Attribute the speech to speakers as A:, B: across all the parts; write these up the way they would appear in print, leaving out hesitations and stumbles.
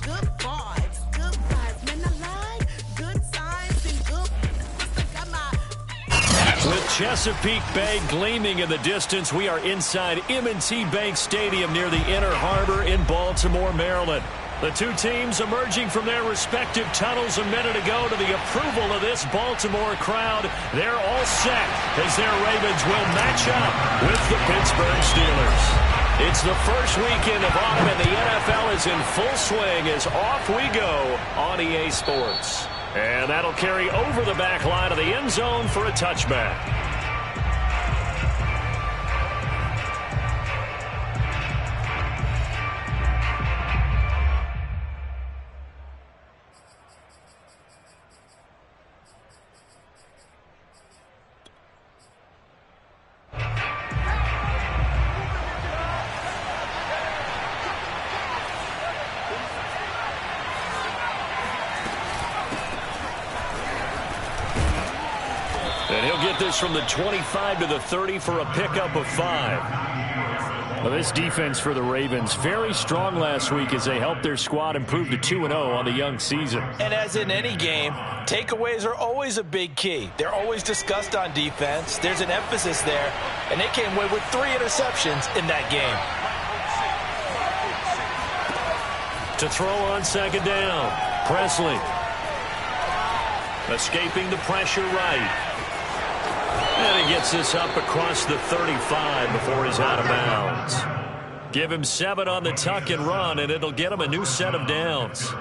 A: good vibes, man, I like good signs and good.
B: With Chesapeake Bay gleaming in the distance, we are inside M&T Bank Stadium near the Inner Harbor in Baltimore, Maryland. The two teams emerging from their respective tunnels a minute ago to the approval of this Baltimore crowd. They're all set as their Ravens will match up with the Pittsburgh Steelers. It's the first weekend of autumn and the NFL is in full swing as off we go on EA Sports. And that'll carry over the back line of the end zone for a touchback. And he'll get this from the 25 to the 30 for a pickup of 5. Well, this defense for the Ravens, very strong last week as they helped their squad improve to 2-0 on the young season.
C: And as in any game, takeaways are always a big key. They're always discussed on defense. There's an emphasis there, and they came away with 3 interceptions in that game.
B: To throw on second down, Presley. Escaping the pressure right. And he gets this up across the 35 before he's out of bounds. Give him 7 on the tuck and run, and it'll get him a new set of downs.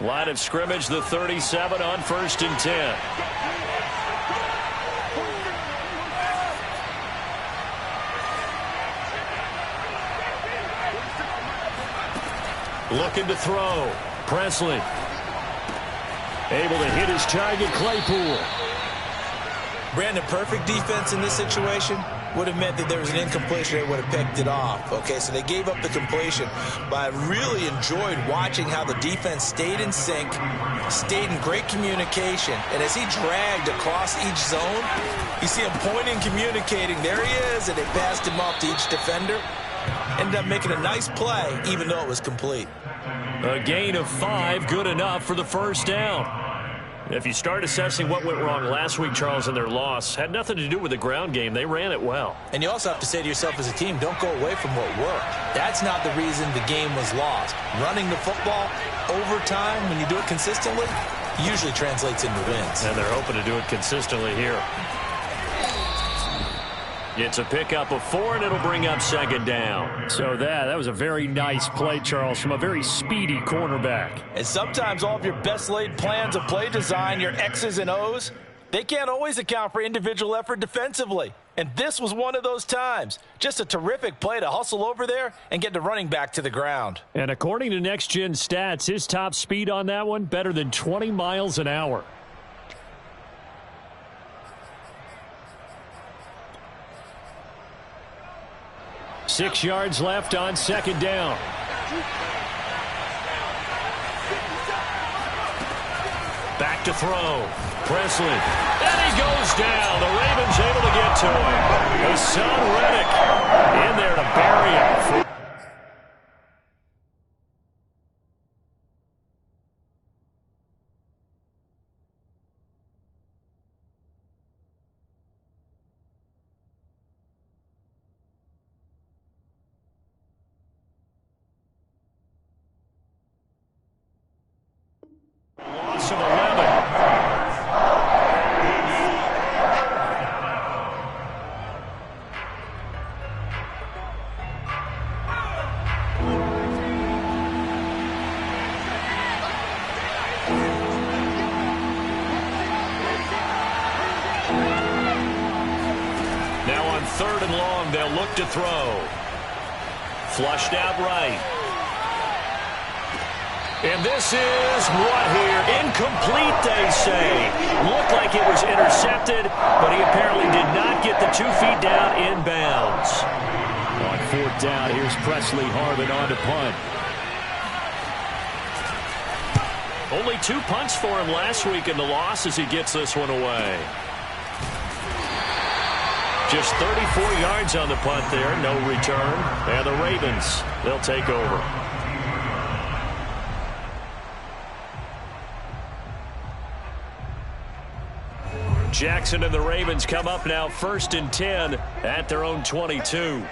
B: Line of scrimmage, the 37 on 1st and 10. Looking to throw. Presley. Able to hit his target, Claypool.
C: Brandon, perfect defense in this situation would have meant that there was an incompletion. They would have picked it off. Okay, so they gave up the completion. But I really enjoyed watching how the defense stayed in sync, stayed in great communication. And as he dragged across each zone, you see him pointing, communicating. There he is, and they passed him off to each defender. Ended up making a nice play, even though it was complete.
B: A gain of 5, good enough for the first down. If you start assessing what went wrong last week, Charles, in their loss, had nothing to do with the ground game. They ran it well.
C: And you also have to say to yourself as a team, don't go away from what worked. That's not the reason the game was lost. Running the football over time, when you do it consistently, usually translates into wins.
B: And they're hoping to do it consistently here. It's a pickup of 4, and it'll bring up second down. So that was a very nice play, Charles, from a very speedy cornerback.
C: And sometimes all of your best laid plans of play design, your X's and O's, they can't always account for individual effort defensively. And this was one of those times. Just a terrific play to hustle over there and get the running back to the ground.
B: And according to Next Gen Stats, his top speed on that one, better than 20 miles an hour. Six yards left on second down. Back to throw. Presley. And he goes down. The Ravens able to get to him. Hassan Reddick in there to bury him. Loss of 11. Now on 3rd and long, they'll look to throw. Flushed out right. And this is what here? Incomplete, they say. Looked like it was intercepted, but he apparently did not get the 2 feet down inbounds. On 4th down, here's Presley Harvin on to punt. Only 2 punts for him last week in the loss as he gets this one away. Just 34 yards on the punt there, no return. And the Ravens, they'll take over. Jackson and the Ravens come up now 1st and 10 at their own 22.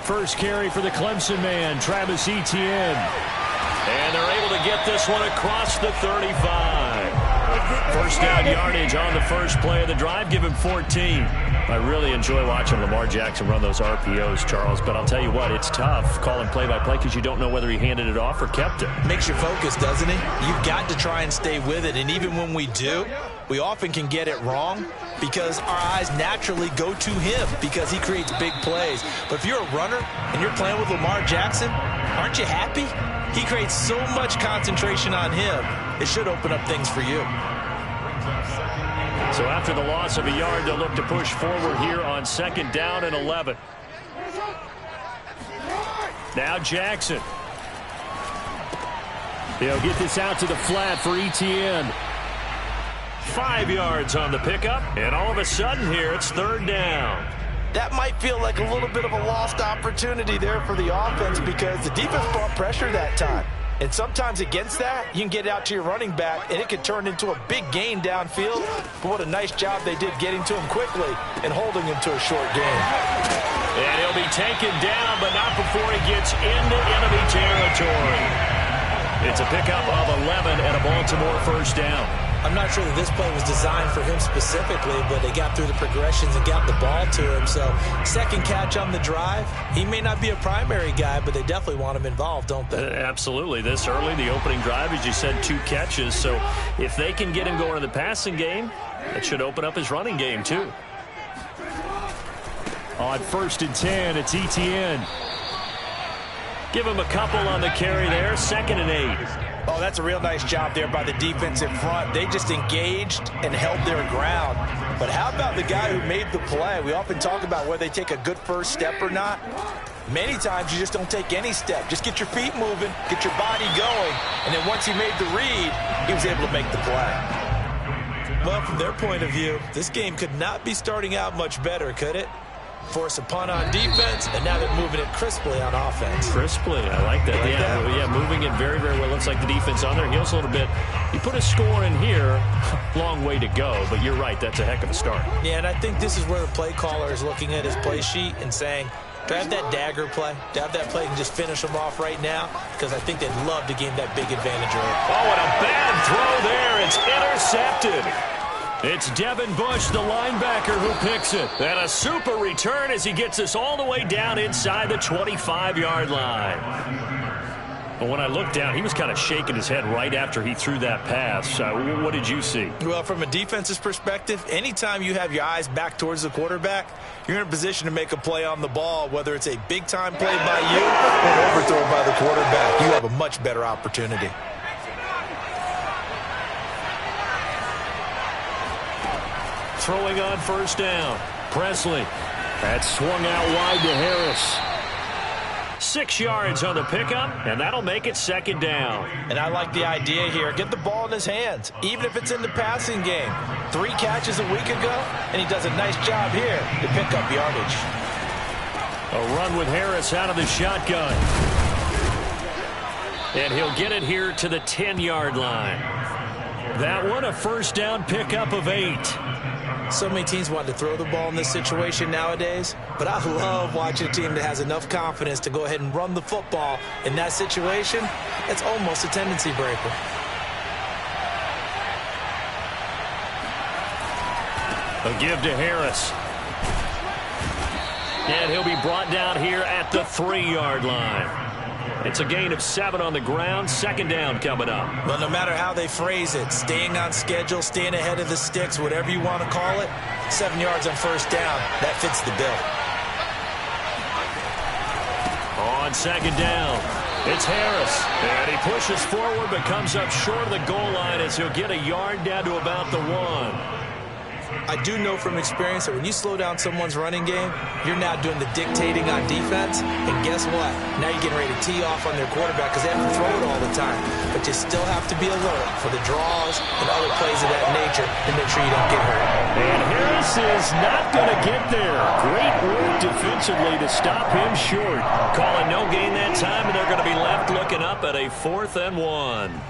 B: First carry for the Clemson man, Travis Etienne. And they're able to get this one across the 35. First down yardage on the first play of the drive. Give him 14. I really enjoy watching Lamar Jackson run those RPOs, Charles, but I'll tell you what, it's tough calling play-by-play because you don't know whether he handed it off or kept it.
C: Makes you focus, doesn't it? You've got to try and stay with it, and even when we do, we often can get it wrong because our eyes naturally go to him because he creates big plays. But if you're a runner and you're playing with Lamar Jackson, aren't you happy? He creates so much concentration on him, it should open up things for you.
B: So after the loss of a yard, they'll look to push forward here on 2nd down and 11. Now Jackson. He'll get this out to the flat for Etienne. 5 yards on the pickup, and all of a sudden here it's 3rd down.
C: That might feel like a little bit of a lost opportunity there for the offense because the defense brought pressure that time. And sometimes against that, you can get out to your running back, and it could turn into a big gain downfield. But what a nice job they did getting to him quickly and holding him to a short gain.
B: And he'll be taken down, but not before he gets into enemy territory. It's a pickup of 11 and a Baltimore first down.
C: I'm not sure that this play was designed for him specifically, but they got through the progressions and got the ball to him. So, second catch on the drive. He may not be a primary guy, but they definitely want him involved, don't they?
B: Absolutely. This early, the opening drive, as you said, 2 catches. So, if they can get him going in the passing game, it should open up his running game, too. On 1st and 10, it's Etienne. Give him a couple on the carry there. 2nd and 8.
C: Oh, that's a real nice job there by the defensive front. They just engaged and held their ground. But how about the guy who made the play? We often talk about whether they take a good first step or not. Many times you just don't take any step. Just get your feet moving, get your body going, and then once he made the read, he was able to make the play. Well, from their point of view, this game could not be starting out much better, could it? Force a punt on defense, and now they're moving it crisply on offense.
B: Crisply, I like that. Yeah, moving it very, very well. Looks like the defense on their heels a little bit. You put a score in here, long way to go, but you're right, that's a heck of a start.
C: Yeah, and I think this is where the play caller is looking at his play sheet and saying, do I have that dagger play? Do I have that play and just finish them off right now? Because I think they'd love to gain that big advantage early.
B: Oh, and a bad throw there. It's intercepted. It's Devin Bush, the linebacker, who picks it. And a super return as he gets us all the way down inside the 25-yard line. But when I looked down, he was kind of shaking his head right after he threw that pass. What did you see?
C: Well, from a defense's perspective, anytime you have your eyes back towards the quarterback, you're in a position to make a play on the ball, whether it's a big-time play by you or an overthrow by the quarterback. You have a much better opportunity.
B: Throwing on 1st down. Presley. That swung out wide to Harris. 6 yards on the pickup, and that'll make it 2nd down.
C: And I like the idea here. Get the ball in his hands, even if it's in the passing game. 3 catches a week ago, and he does a nice job here to pick up yardage.
B: A run with Harris out of the shotgun. And he'll get it here to the 10-yard line. That one, a 1st down pickup of 8.
C: So many teams want to throw the ball in this situation nowadays, but I love watching a team that has enough confidence to go ahead and run the football in that situation. It's almost a tendency breaker.
B: A give to Harris. And he'll be brought down here at the 3-yard line. It's a gain of 7 on the ground. 2nd down coming up.
C: Well, no matter how they phrase it, staying on schedule, staying ahead of the sticks, whatever you want to call it, 7 yards on 1st down, that fits the bill.
B: On 2nd down, it's Harris. And he pushes forward but comes up short of the goal line as he'll get a yard down to about the 1.
C: I do know from experience that when you slow down someone's running game, you're now doing the dictating on defense. And guess what? Now you're getting ready to tee off on their quarterback because they have to throw it all the time. But you still have to be alert for the draws and other plays of that nature to make sure you don't get hurt.
B: And is not going to get there. Great work defensively to stop him short. Calling no gain that time, and they're going to be left looking up at a 4th and 1.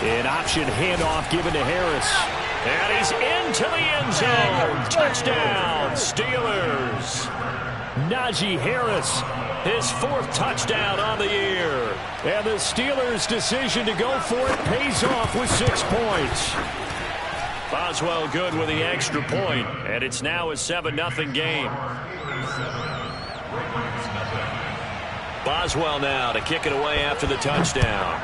B: An option handoff given to Harris. And he's into the end zone. Touchdown, Steelers. Najee Harris, his 4th touchdown on the year. And the Steelers' decision to go for it pays off with 6 points. Boswell good with the extra point, and it's now a 7-0 game. Boswell now to kick it away after the touchdown.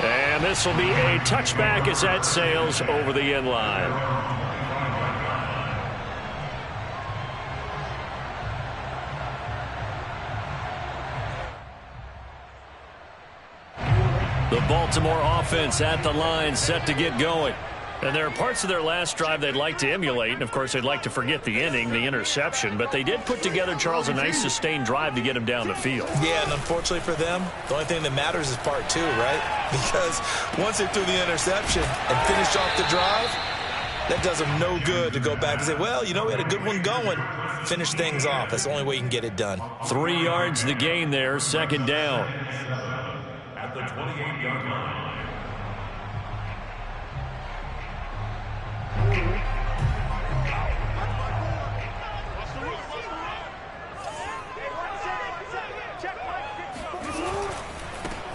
B: And this will be a touchback as that sails over the end line. The Baltimore offense at the line, set to get going. And there are parts of their last drive they'd like to emulate, and of course they'd like to forget the inning, the interception, but they did put together, Charles, a nice sustained drive to get him down the field. Yeah, and unfortunately for them, the only thing that matters is part 2, right? Because once they threw the interception and finished off the drive, that does them no good to go back and say, well, you know, we had a good one going. Finish things off. That's the only way you can get it done. 3 yards the gain there, 2nd down. At the 28-yard line.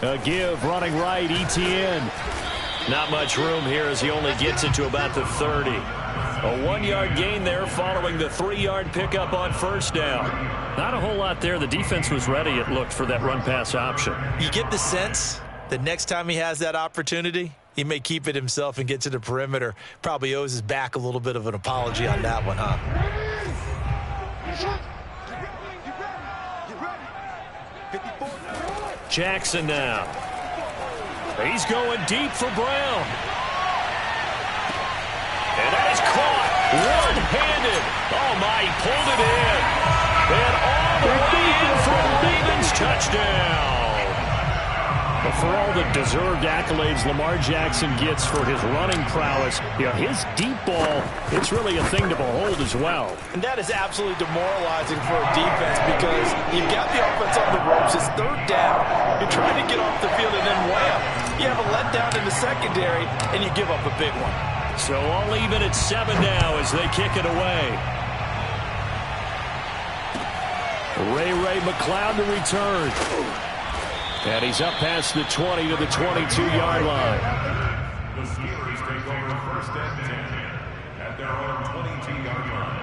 B: A give, running right, Etienne. Not much room here as he only gets it to about the 30. A 1-yard gain there following the 3-yard pickup on 1st down. Not a whole lot there. The defense was ready, it looked, for that run-pass option. You get the sense that next time he has that opportunity, he may keep it himself and get to the perimeter. Probably owes his back a little bit of an apology on that one, huh? Jackson now. He's going deep for Brown. And that is caught one-handed. Oh, my, he pulled it in. And all the way in for a Ravens touchdown. But for all the deserved accolades Lamar Jackson gets for his running prowess, you know, his deep ball, it's really a thing to behold as well. And that is absolutely demoralizing for a defense because you've got the offense on the ropes. It's 3rd down. You're trying to get off the field and then wham. You have a letdown in the secondary, and you give up a big one. So all even at 7 now as they kick it away. Ray McCloud to return. And he's up past the 20 to the 22-yard line. The Steelers take over 1st and 10 at their own 22-yard line.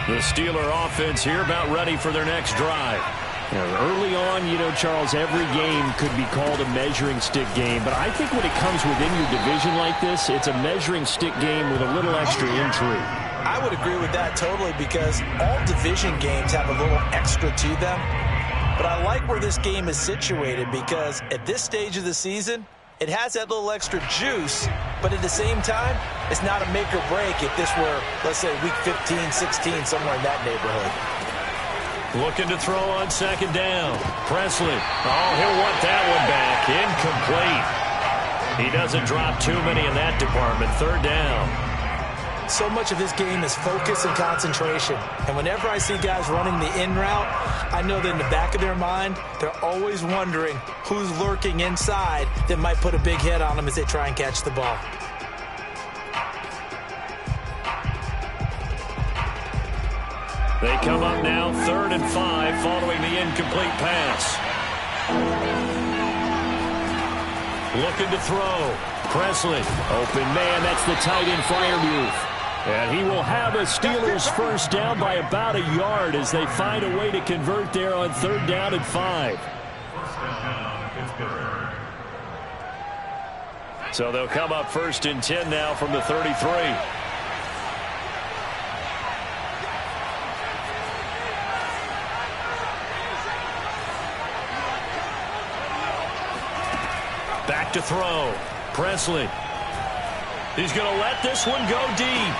B: The Steeler offense here about ready for their next drive. Early on, you know, Charles, every game could be called a measuring stick game, but I think when it comes within your division like this, it's a measuring stick game with a little extra intrigue. I would agree with that totally because all division games have a little extra to them, but I like where this game is situated because at this stage of the season, it has that little extra juice, but at the same time, it's not a make or break if this were, let's say, week 15, 16, somewhere in that neighborhood. Looking to throw on 2nd down. Presley. Oh, he'll want that one back. Incomplete. He doesn't drop too many in that department. 3rd down. So much of his game is focus and concentration. And whenever I see guys running the in route, I know that in the back of their mind, they're always wondering who's lurking inside that might put a big hit on them as they try and catch the ball. They come up now 3rd and 5 following the incomplete pass. Looking to throw. Presley. Open man. That's the tight end Freiermuth. And he will have a Steelers 1st down by about a yard as they find a way to convert there on 3rd down and 5. So they'll come up 1st and 10 now from the 33. Back to throw. Presley. He's going to let this one go deep.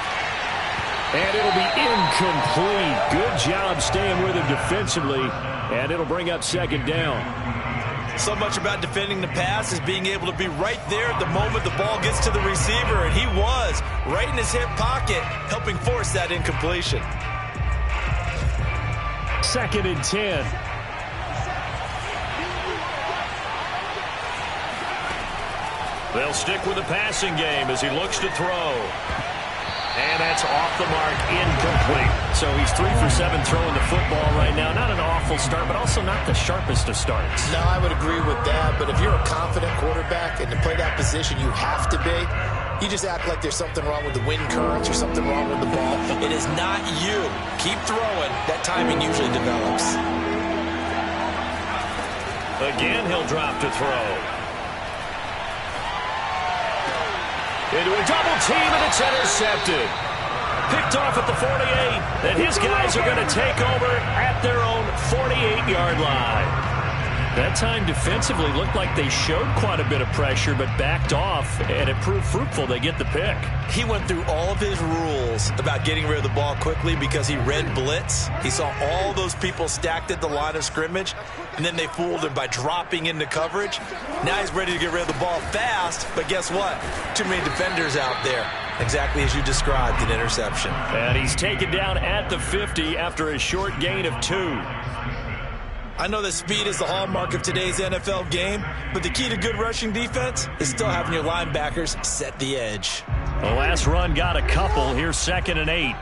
B: And it'll be incomplete. Good job staying with him defensively. And it'll bring up 2nd down.
C: So much about defending the pass is being able to be right there at the moment the ball gets to the receiver. And he was right in his hip pocket, helping force that incompletion.
B: 2nd and 10. They'll stick with the passing game as he looks to throw. And that's off the mark, incomplete. So he's 3 for 7 throwing the football right now. Not an awful start, but also not the sharpest of starts.
D: No, I would agree with that. But if you're a confident quarterback and to play that position you have to be, you just act like there's something wrong with the wind currents or something wrong with the ball.
C: It is not you. Keep throwing. That timing usually develops.
B: Again, he'll drop to throw. Into a double team, and it's intercepted. Picked off at the 48, and his guys are going to take over at their own 48-yard line. That time defensively looked like they showed quite a bit of pressure, but backed off, and it proved fruitful. They get the pick.
C: He went through all of his rules about getting rid of the ball quickly because he read blitz. He saw all those people stacked at the line of scrimmage, and then they fooled him by dropping into coverage. Now he's ready to get rid of the ball fast, but guess what? Too many defenders out there. Exactly as you described, an interception.
B: And he's taken down at the 50 after a short gain of 2.
C: I know that speed is the hallmark of today's NFL game, but the key to good rushing defense is still having your linebackers set the edge.
B: The last run got a couple. Here's 2nd and 8.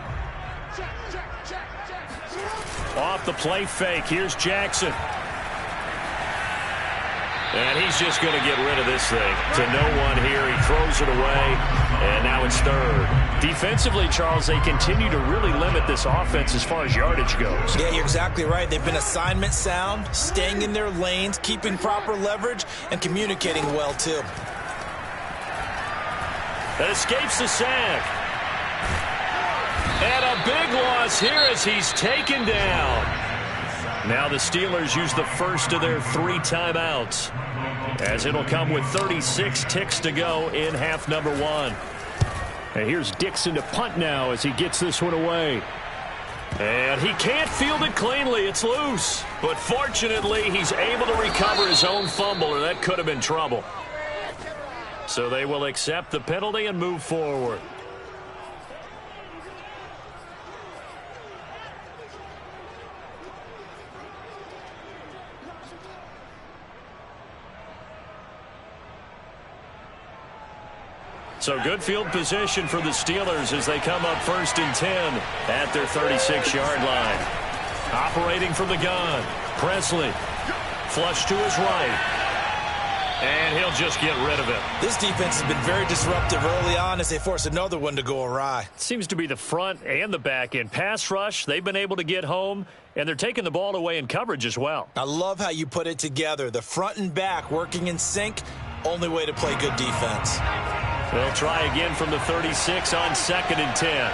B: Off the play fake. Here's Jackson. And he's just going to get rid of this thing. To no one here. He throws it away. And now it's 3rd. Defensively, Charles, they continue to really limit this offense as far as yardage goes.
C: Yeah, you're exactly right. They've been assignment sound, staying in their lanes, keeping proper leverage, and communicating well, too.
B: That escapes the sack. And a big loss here as he's taken down. Now the Steelers use the first of their 3 timeouts, as it'll come with 36 ticks to go in half number 1. And here's Dixon to punt now as he gets this one away. And he can't field it cleanly. It's loose. But fortunately, he's able to recover his own fumble, or that could have been trouble. So they will accept the penalty and move forward. So good field position for the Steelers as they come up 1st and 10 at their 36-yard line. Operating from the gun, Presley. Flush to his right. And he'll just get rid of it.
C: This defense has been very disruptive early on as they force another one to go awry.
B: Seems to be the front and the back end. Pass rush, they've been able to get home, and they're taking the ball away in coverage as well.
C: I love how you put it together. The front and back working in sync, only way to play good defense.
B: They'll try again from the 36 on 2nd and 10.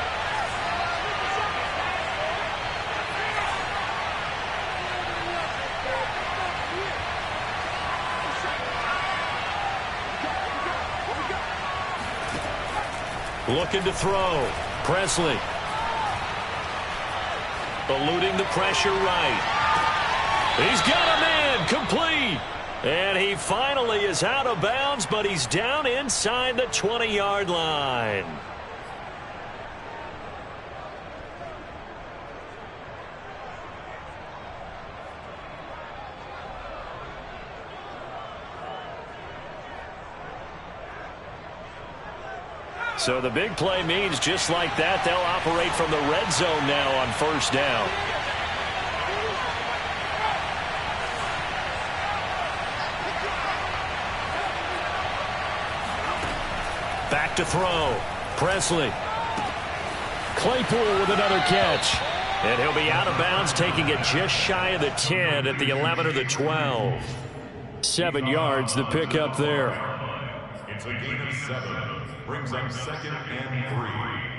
B: Looking to throw. Presley. Eluding the pressure right. He's got a man. Complete. And he finally is out of bounds, but he's down inside the 20-yard line. So the big play means just like that, they'll operate from the red zone now on 1st down. Back to throw. Presley. Claypool with another catch. And he'll be out of bounds, taking it just shy of the 10 at the 11 or the 12. 7 yards the pick up there.
E: It's a gain of 7. Brings up 2nd and 3.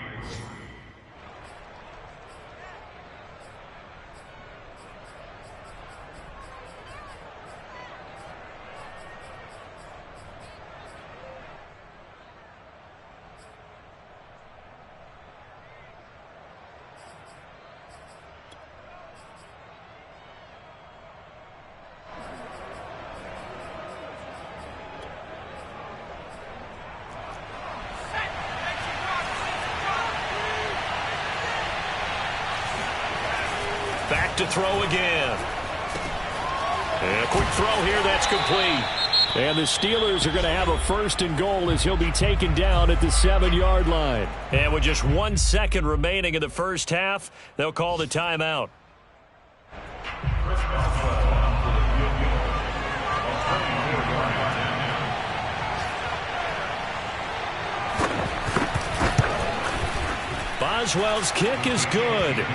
B: Back to throw again. And a quick throw here, that's complete. And the Steelers are going to have a 1st and goal as he'll be taken down at the 7-yard line. And with just 1 second remaining in the first half, they'll call the timeout. Boswell's kick is good.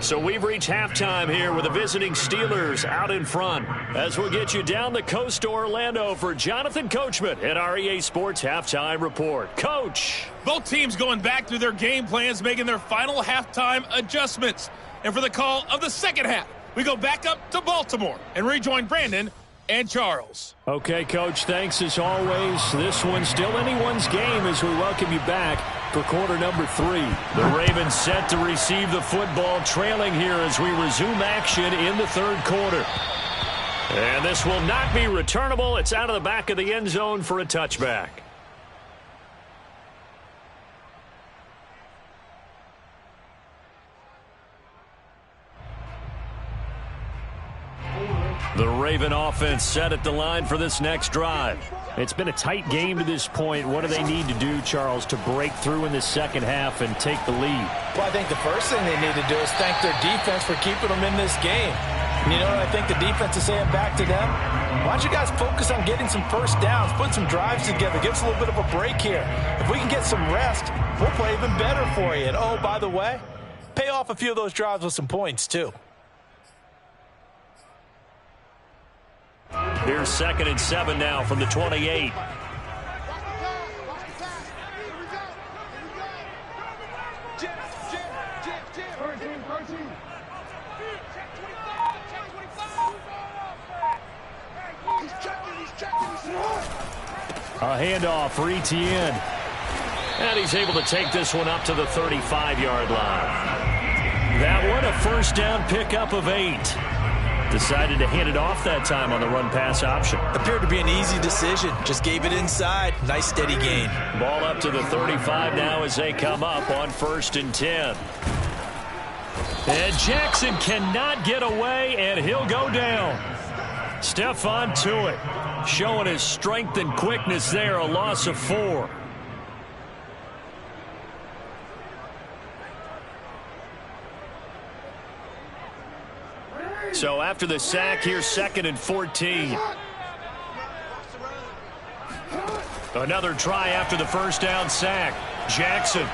B: So we've reached halftime here with the visiting Steelers out in front. As we'll get you down the coast to Orlando for Jonathan Coachman at our EA Sports Halftime Report. Coach.
F: Both teams going back through their game plans, making their final halftime adjustments. And for the call of the second half, we go back up to Baltimore and rejoin Brandon and Charles.
B: Okay, Coach, thanks as always. This one's still anyone's game as we welcome you back for quarter number 3. The Ravens set to receive the football, trailing here as we resume action in the 3rd quarter. And this will not be returnable. It's out of the back of the end zone for a touchback. The Raven offense set at the line for this next drive. It's been a tight game to this point. What do they need to do, Charles, to break through in the second half and take the lead?
C: Well, I think the first thing they need to do is thank their defense for keeping them in this game. And you know what I think the defense is saying back to them? Why don't you guys focus on getting some first downs, put some drives together, give us a little bit of a break here. If we can get some rest, we'll play even better for you. And, oh, by the way, pay off a few of those drives with some points, too.
B: Here's 2nd and 7 now from the 28. A handoff for Etienne. And he's able to take this one up to the 35-yard line. That one, a first down pickup of 8. Decided to hand it off that time on the run-pass option.
C: Appeared to be an easy decision. Just gave it inside. Nice, steady gain.
B: Ball up to the 35 now as they come up on 1st and 10. And Jackson cannot get away, and he'll go down. Stephon Tuitt showing his strength and quickness there, a loss of 4. So after the sack, here's 2nd and 14. Another try after the first down sack. Jackson.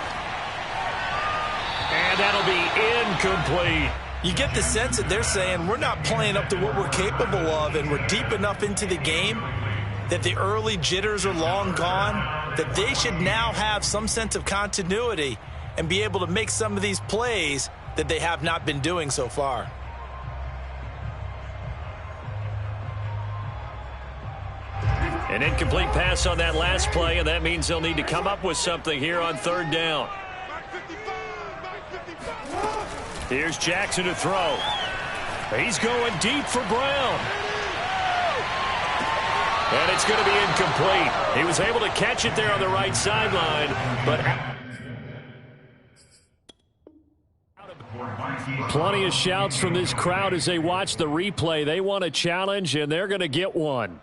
B: And that'll be incomplete.
C: You get the sense that they're saying we're not playing up to what we're capable of, and we're deep enough into the game that the early jitters are long gone, that they should now have some sense of continuity and be able to make some of these plays that they have not been doing so far.
B: An incomplete pass on that last play, and that means they'll need to come up with something here on 3rd down. Here's Jackson to throw. He's going deep for Brown. And it's going to be incomplete. He was able to catch it there on the right sideline, but plenty of shouts from this crowd as they watch the replay. They want a challenge, and they're going to get one.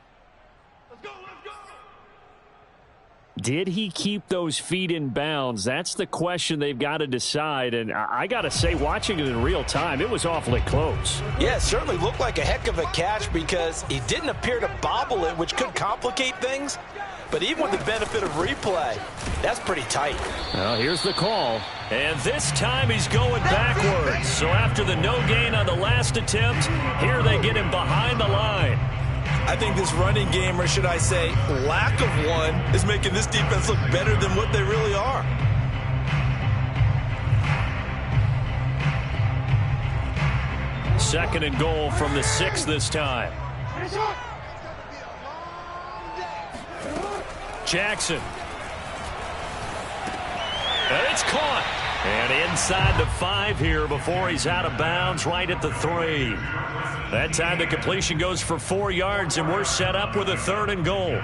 B: Did he keep those feet in bounds? That's the question they've got to decide. And I got to say, watching it in real time, it was awfully close.
C: Yeah, it certainly looked like a heck of a catch because he didn't appear to bobble it, which could complicate things. But even with the benefit of replay, that's pretty tight.
B: Well, here's the call. And this time he's going backwards. So after the no gain on the last attempt, here they get him behind the line.
C: I think this running game, or should I say lack of one, is making this defense look better than what they really are.
B: Second and goal from the 6 this time. Jackson. And it's caught. And inside the 5 here before he's out of bounds, right at the 3. That time the completion goes for 4 yards, and we're set up with a 3rd and goal.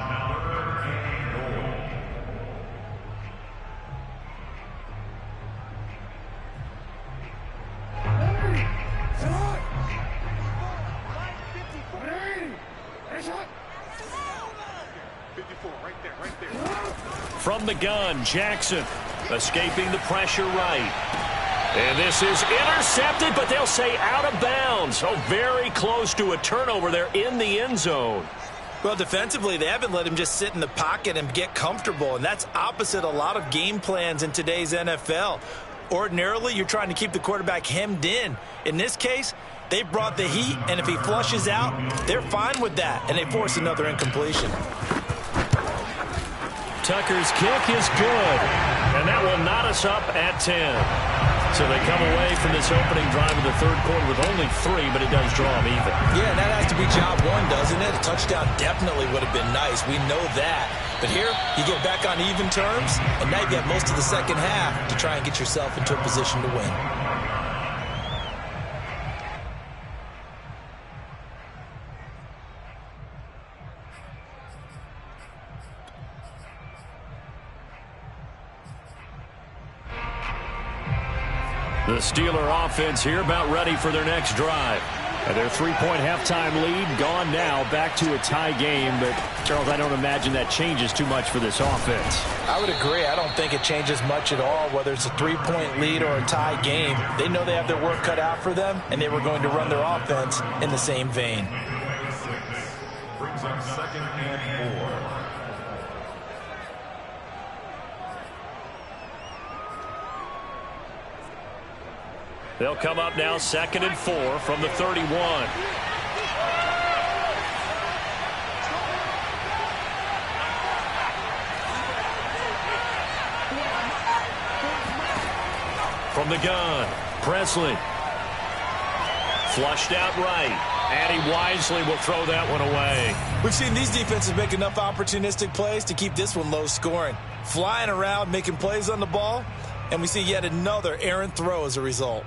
B: From the gun, Jackson escaping the pressure right. And this is intercepted, but they'll say out of bounds. Oh, very close to a turnover there in the end zone.
C: Well, defensively, they haven't let him just sit in the pocket and get comfortable, and that's opposite a lot of game plans in today's NFL. Ordinarily, you're trying to keep the quarterback hemmed in. In this case, they brought the heat, and if he flushes out, they're fine with that, and they force another incompletion.
B: Tucker's kick is good, and that will knot us up at 10. So they come away from this opening drive of the 3rd quarter with only 3, but it does draw them even.
C: Yeah, and that has to be job 1, doesn't it? A touchdown definitely would have been nice. We know that. But here, you get back on even terms, and now you got most of the second half to try and get yourself into a position to win.
B: The Steeler offense here about ready for their next drive. And their 3-point halftime lead gone now, back to a tie game. But, Charles, I don't imagine that changes too much for this offense.
C: I would agree. I don't think it changes much at all, whether it's a 3-point lead or a tie game. They know they have their work cut out for them, and they were going to run their offense in the same vein.
E: Brings up 2nd and 4.
B: They'll come up now 2nd and 4 from the 31. From the gun, Presley. Flushed out right. And he wisely will throw that one away.
C: We've seen these defenses make enough opportunistic plays to keep this one low scoring. Flying around, making plays on the ball, and we see yet another errant throw as a result.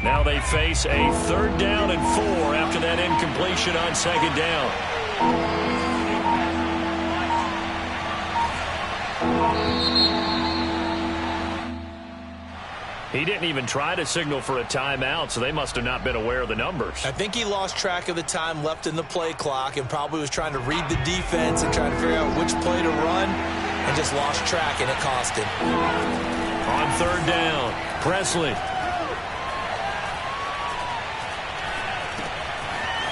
B: Now they face a 3rd down and 4 after that incompletion on 2nd down. He didn't even try to signal for a timeout, so they must have not been aware of the numbers.
C: I think he lost track of the time left in the play clock and probably was trying to read the defense and trying to figure out which play to run and just lost track, and it cost him.
B: On 3rd down, Presley.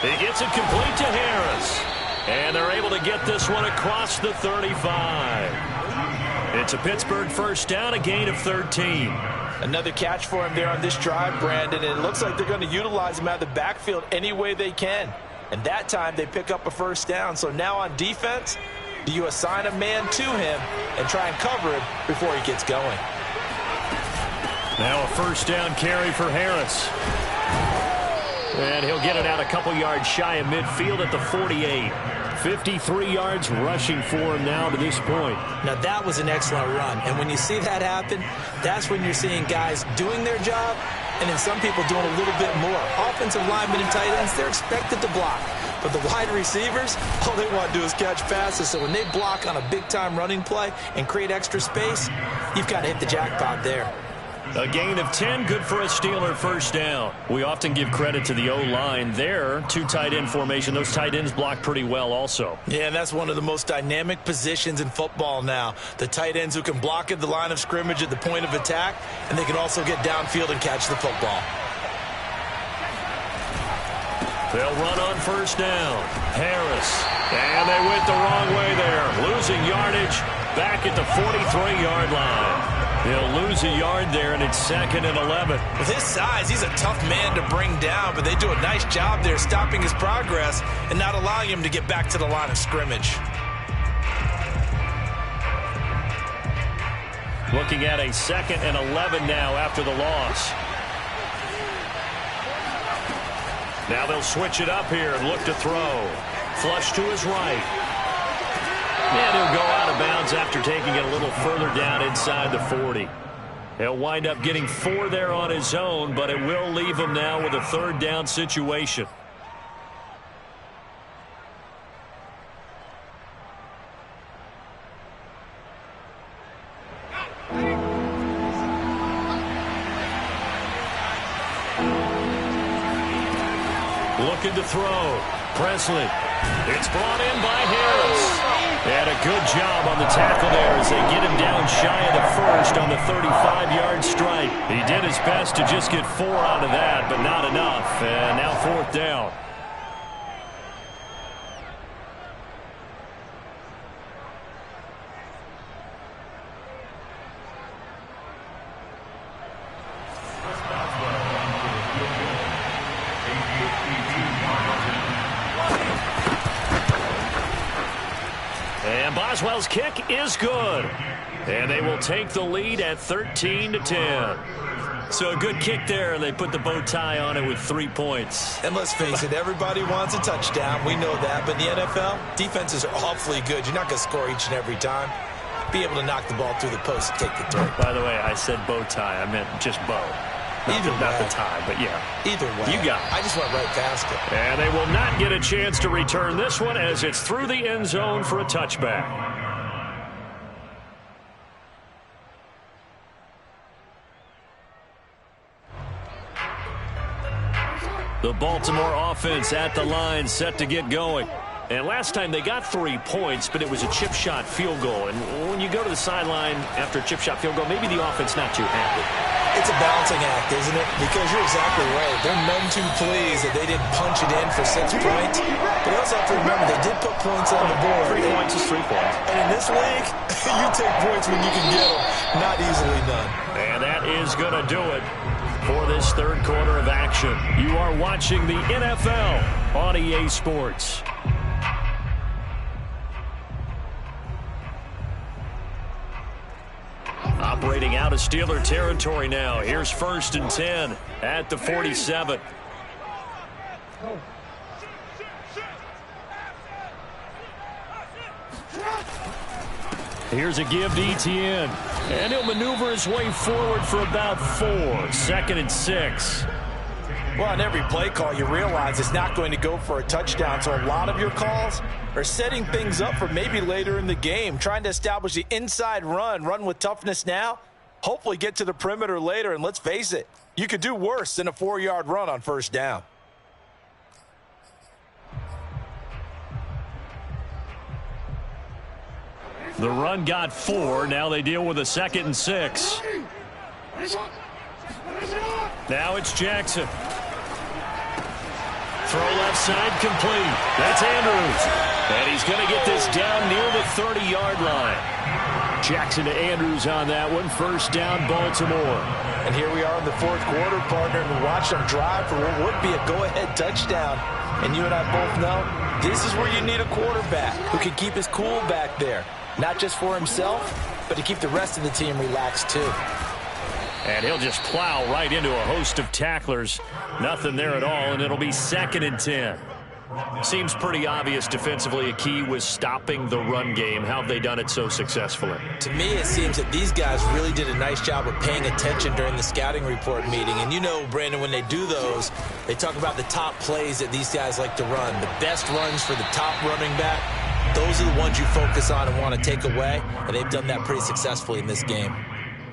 B: He gets it complete to Harris. And they're able to get this one across the 35. It's a Pittsburgh 1st down, a gain of 13.
C: Another catch for him there on this drive, Brandon. And it looks like they're going to utilize him out of the backfield any way they can. And that time they pick up a 1st down. So now on defense, do you assign a man to him and try and cover him before he gets going?
B: Now a 1st down carry for Harris. And he'll get it out a couple yards shy of midfield at the 48. 53 yards rushing for him now to this point.
C: Now that was an excellent run. And when you see that happen, that's when you're seeing guys doing their job and then some people doing a little bit more. Offensive linemen and tight ends, they're expected to block. But the wide receivers, all they want to do is catch passes. So when they block on a big-time running play and create extra space, you've got to hit the jackpot there.
B: A gain of 10, good for a Steeler first down. We often give credit to the O-line there. 2 tight end formation. Those tight ends block pretty well also.
C: Yeah, and that's one of the most dynamic positions in football now. The tight ends who can block at the line of scrimmage at the point of attack, and they can also get downfield and catch the football.
B: They'll run on first down. Harris. And they went the wrong way there. Losing yardage back at the 43-yard line. They'll lose a yard there, and it's 2nd and 11.
C: With his size, he's a tough man to bring down, but they do a nice job there stopping his progress and not allowing him to get back to the line of scrimmage.
B: Looking at a 2nd and 11 now after the loss. Now they'll switch it up here and look to throw. Flush to his right. And he'll go out of bounds after taking it a little further down inside the 40. He'll wind up getting 4 there on his own, but it will leave him now with a 3rd down situation. Looking to throw. Presley. It's brought in by Harris. And a good job on the tackle there as they get him down shy of the first on the 35-yard strike. He did his best to just get 4 out of that, but not enough. And now 4th down. And Boswell's kick is good. And they will take the lead at 13-10. So a good kick there, and they put the bow tie on it with 3 points.
C: And let's face it, everybody wants a touchdown. We know that. But in the NFL, defenses are awfully good. You're not going to score each and every time. Be able to knock the ball through the post and take the turn.
B: By the way, I said bow tie. I meant just bow. Not the tie, but yeah.
C: Either way.
B: You got it.
C: I just went right past it.
B: And they will not get a chance to return this one as it's through the end zone for a touchback. The Baltimore offense at the line, set to get going. And last time they got 3 points, but it was a chip shot field goal. And when you go to the sideline after a chip shot field goal, maybe the offense not too happy.
C: It's a balancing act, isn't it? Because you're exactly right. They're none too pleased that they didn't punch it in for 6 points. But you also have to remember, they did put points on the board.
B: 3 points is 3 points.
C: And in this league, you take points when you can get them. Not easily done.
B: And that is going to do it for this 3rd quarter of action. You are watching the NFL on EA Sports. Operating out of Steeler territory now. Here's 1st and 10 at the 47. Here's a give to Etienne. And he'll maneuver his way forward for about 4. 2nd and 6.
C: Well, on every play call, you realize it's not going to go for a touchdown. So a lot of your calls are setting things up for maybe later in the game, trying to establish the inside run with toughness now, hopefully get to the perimeter later. And let's face it, you could do worse than a 4-yard run on 1st down.
B: The run got 4. Now they deal with a 2nd and 6. Now it's Jackson. Throw left side complete. That's Andrews. And he's going to get this down near the 30-yard line. Jackson to Andrews on that one. 1st down, Baltimore.
C: And here we are in the 4th quarter, partner, and watch them drive for what would be a go-ahead touchdown. And you and I both know this is where you need a quarterback who can keep his cool back there. Not just for himself, but to keep the rest of the team relaxed too.
B: And he'll just plow right into a host of tacklers. Nothing there at all, and it'll be 2nd and 10. Seems pretty obvious defensively a key was stopping the run game. How have they done it so successfully?
C: To me, it seems that these guys really did a nice job of paying attention during the scouting report meeting. And you know, Brandon, when they do those, they talk about the top plays that these guys like to run. The best runs for the top running back, those are the ones you focus on and want to take away. And they've done that pretty successfully in this game.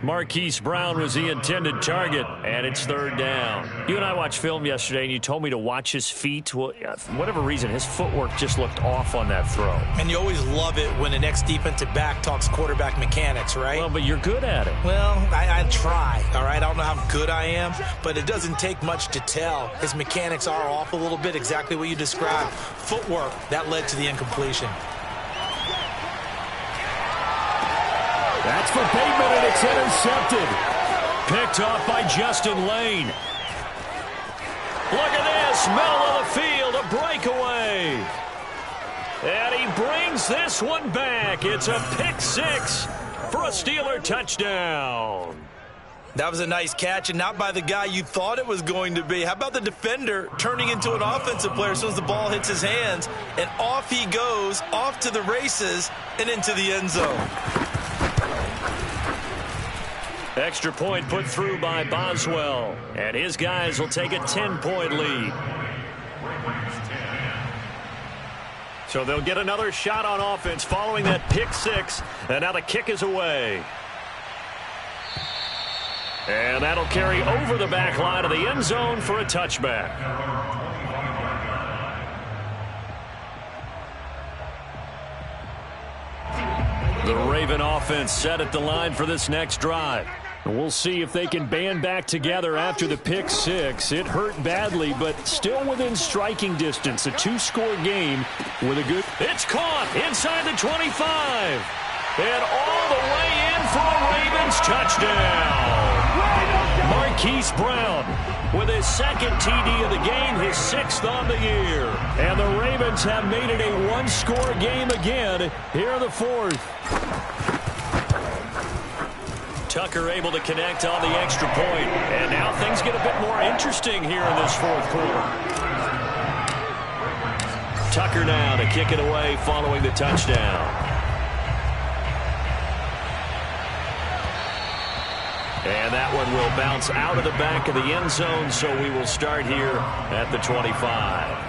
B: Marquise Brown was the intended target, and it's third down. You and I watched film yesterday, and you told me to watch his feet. Well, for whatever reason, his footwork just looked off on that throw.
C: And you always love it when the next defensive back talks quarterback mechanics, right?
B: Well, but you're good at it.
C: Well, I try, all right? I don't know how good I am, but it doesn't take much to tell. His mechanics are off a little bit, exactly what you described. Footwork, that led to the incompletion.
B: That's for Bateman, and it's intercepted. Picked off by Justin Lane. Look at this, middle of the field, a breakaway. And he brings this one back. It's a pick six for a Steeler touchdown.
C: That was a nice catch, and not by the guy you thought it was going to be. How about the defender turning into an offensive player as soon as the ball hits his hands, and off he goes, off to the races, and into the end zone.
B: Extra point put through by Boswell, and his guys will take a 10-point lead. So they'll get another shot on offense following that pick six, and now the kick is away. And that'll carry over the back line of the end zone for a touchback. The Raven offense set at the line for this next drive. We'll see if they can band back together after the pick six. It hurt badly, but still within striking distance. A two-score game with a good... It's caught inside the 25. And all the way in for a Ravens touchdown. Marquise Brown with his second TD of the game, his sixth on the year. And the Ravens have made it a one-score game again here in the fourth. Tucker able to connect on the extra point. And now things get a bit more interesting here in this fourth quarter. Tucker now to kick it away following the touchdown. And that one will bounce out of the back of the end zone, so we will start here at the 25.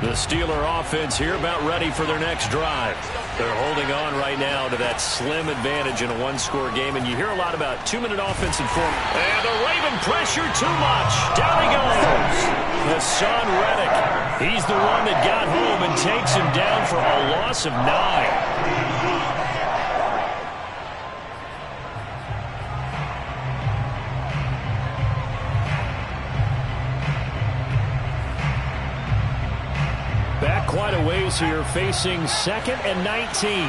B: The Steeler offense here about ready for their next drive. They're holding on right now to that slim advantage in a one-score game, and you hear a lot about two-minute offensive form. And the Raven pressure too much. Down he goes. Hassan Reddick. He's the one that got home and takes him down for a loss of 9. Back quite a ways here, facing 2nd and 19.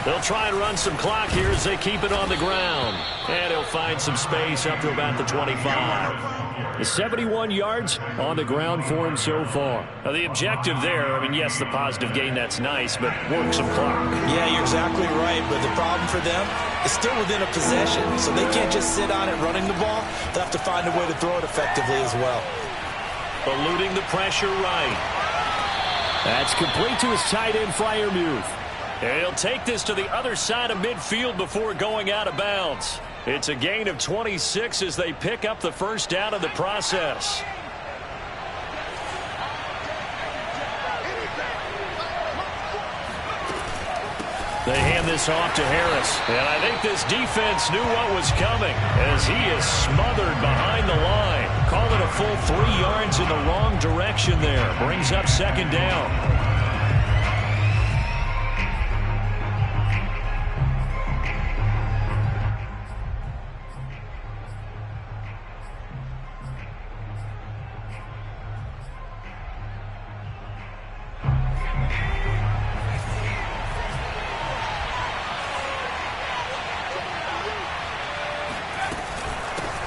B: They'll try and run some clock here as they keep it on the ground. And he'll find some space up to about the 25. The 71 yards on the ground for him so far. Now the objective there, I mean, yes, the positive gain, that's nice, but work some clock.
C: Yeah, you're exactly right, but the problem for them is still within a possession, so they can't just sit on it running the ball. They'll have to find a way to throw it effectively as well.
B: Eluding the pressure right. That's complete to his tight end, Freiermuth. And he'll take this to the other side of midfield before going out of bounds. It's a gain of 26 as they pick up the first down in the process. They hand this off to Harris. And I think this defense knew what was coming as he is smothered behind the line. Call it a full 3 yards in the wrong direction there. Brings up second down.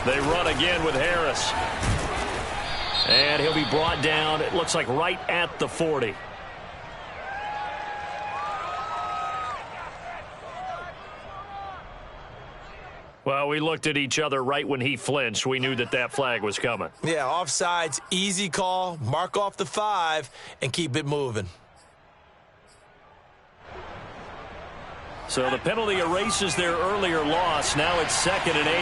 B: They run again with Harris. And he'll be brought down, it looks like right at the 40. Well, we looked at each other right when he flinched. We knew that that flag was coming.
C: Yeah, offsides, easy call. Mark off the 5 and keep it moving.
B: So the penalty erases their earlier loss. Now it's 2nd and 8.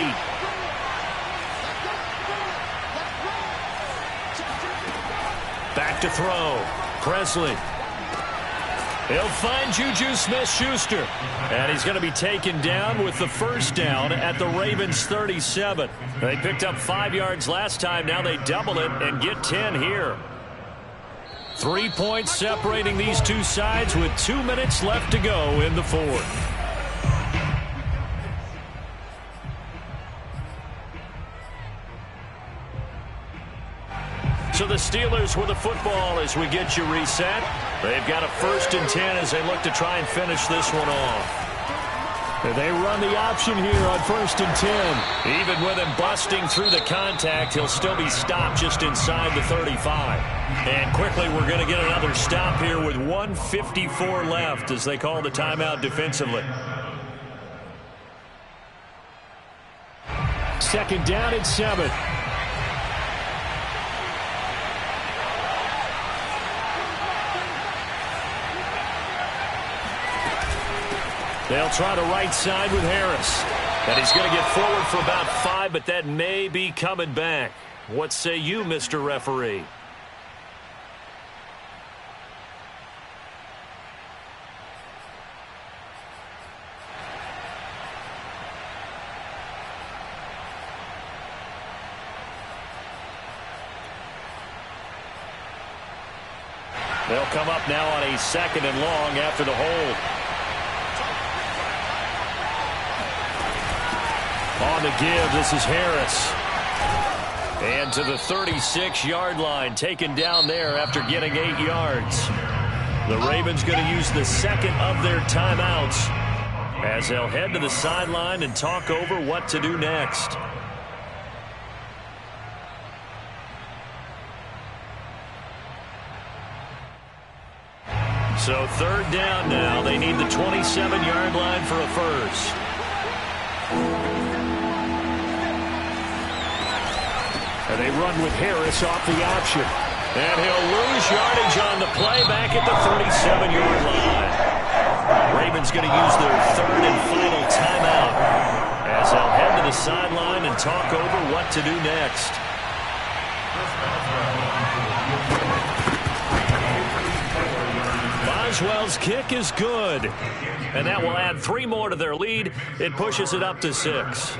B: Back to throw. Presley. He'll find Juju Smith-Schuster. And he's going to be taken down with the first down at the Ravens 37. They picked up 5 yards last time. Now they double it and get 10 here. 3 points separating these two sides with 2 minutes left to go in the fourth. So the Steelers with the football as we get you reset. They've got a 1st and 10 as they look to try and finish this one off. They run the option here on 1st and 10. Even with him busting through the contact, he'll still be stopped just inside the 35. And quickly we're going to get another stop here with 1:54 left as they call the timeout defensively. 2nd down and 7. They'll try the right side with Harris. And he's going to get forward for about 5, but that may be coming back. What say you, Mr. Referee? They'll come up now on a 2nd and long after the hold. On the give, this is Harris. And to the 36-yard line, taken down there after getting 8 yards. The Ravens going to use the 2nd of their timeouts as they'll head to the sideline and talk over what to do next. So 3rd down now. They need the 27-yard line for a first. And they run with Harris off the option. And he'll lose yardage on the play back at the 37-yard line. Ravens going to use their 3rd and final timeout as they'll head to the sideline and talk over what to do next. Boswell's kick is good. And that will add 3 more to their lead. It pushes it up to 6.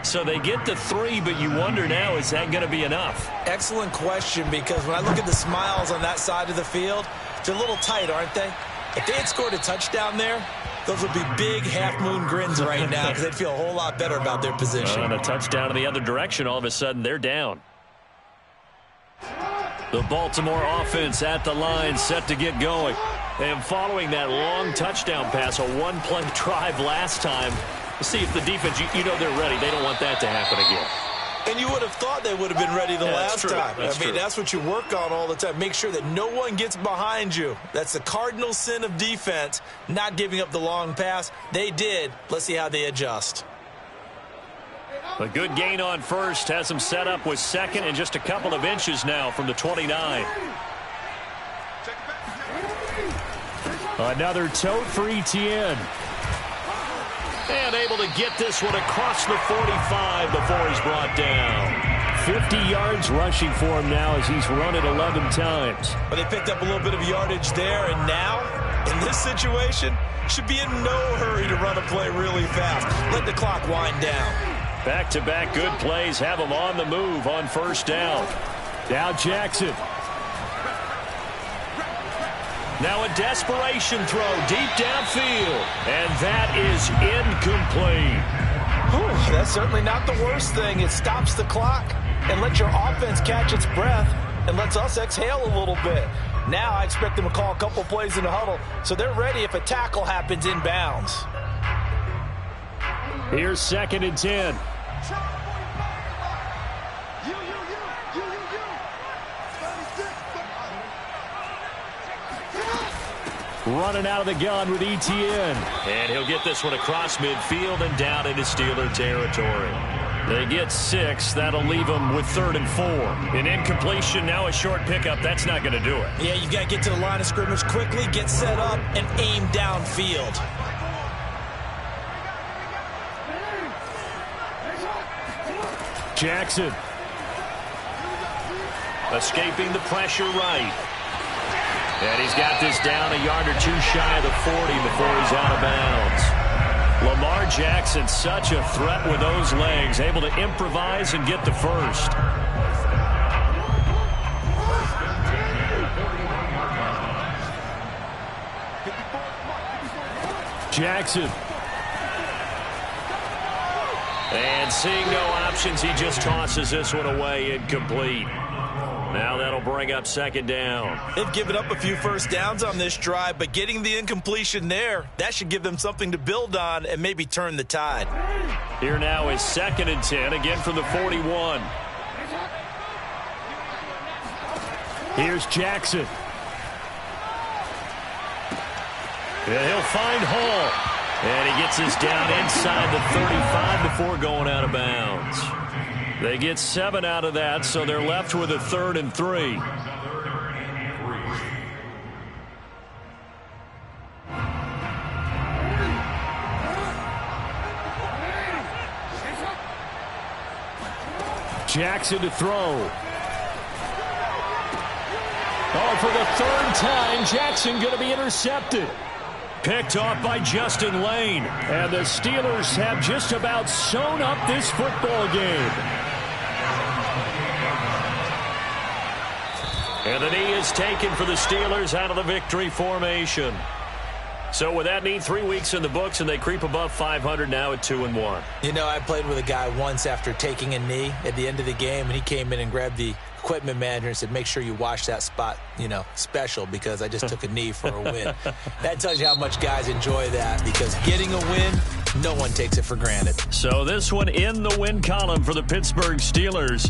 B: So they get to 3, but you wonder now, is that going to be enough?
C: Excellent question, because when I look at the smiles on that side of the field, they're a little tight, aren't they? If they had scored a touchdown there, those would be big half-moon grins right now because they'd feel a whole lot better about their position.
B: On a touchdown in the other direction, all of a sudden they're down. The Baltimore offense at the line set to get going. And following that long touchdown pass, a one-play drive last time, see if the defense, you know they're ready. They don't want that to happen again.
C: And you would have thought they would have been ready the last time. I mean, that's what you work on all the time. Make sure that no one gets behind you. That's the cardinal sin of defense, not giving up the long pass. They did. Let's see how they adjust.
B: A good gain on first has them set up with 2nd and just a couple of inches now from the 29. Another tote for Etienne. And able to get this one across the 45 before he's brought down. 50 yards rushing for him now as he's run it 11 times.
C: But they picked up a little bit of yardage there, and now, in this situation, should be in no hurry to run a play really fast. Let the clock wind down.
B: Back-to-back good plays have him on the move on 1st down. Now Jackson. Now a desperation throw deep downfield. And that is incomplete.
C: Whew, that's certainly not the worst thing. It stops the clock and lets your offense catch its breath and lets us exhale a little bit. Now I expect them to call a couple plays in the huddle so they're ready if a tackle happens inbounds.
B: Here's 2nd and 10. running out of the gun with Etienne. And he'll get this one across midfield and down into Steeler territory. They get 6. That'll leave them with 3rd and 4. An incompletion, now a short pickup. That's not going to do it.
C: Yeah, you've got to get to the line of scrimmage quickly, get set up, and aim downfield.
B: Jackson. Escaping the pressure right. And he's got this down a yard or 2 shy of the 40 before he's out of bounds. Lamar Jackson, such a threat with those legs, able to improvise and get the first. Jackson. And seeing no options, he just tosses this one away, incomplete. Now that'll bring up 2nd down.
C: They've given up a few first downs on this drive, but getting the incompletion there, that should give them something to build on and maybe turn the tide.
B: Here now is 2nd and 10, again from the 41. Here's Jackson. And he'll find Hall. And he gets this down inside the 35 before going out of bounds. They get 7 out of that, so they're left with a 3rd and 3. Jackson to throw. Oh, for the 3rd time, Jackson going to be intercepted. Picked off by Justin Lane. And the Steelers have just about sewn up this football game. And the knee is taken for the Steelers out of the victory formation. So with that knee, 3 weeks in the books, and they creep above 500 now at 2-1.
C: You know, I played with a guy once after taking a knee at the end of the game, and he came in and grabbed the equipment manager and said, make sure you wash that spot, you know, special, because I just took a knee for a win. That tells you how much guys enjoy that, because getting a win, no one takes it for granted.
B: So this one in the win column for the Pittsburgh Steelers.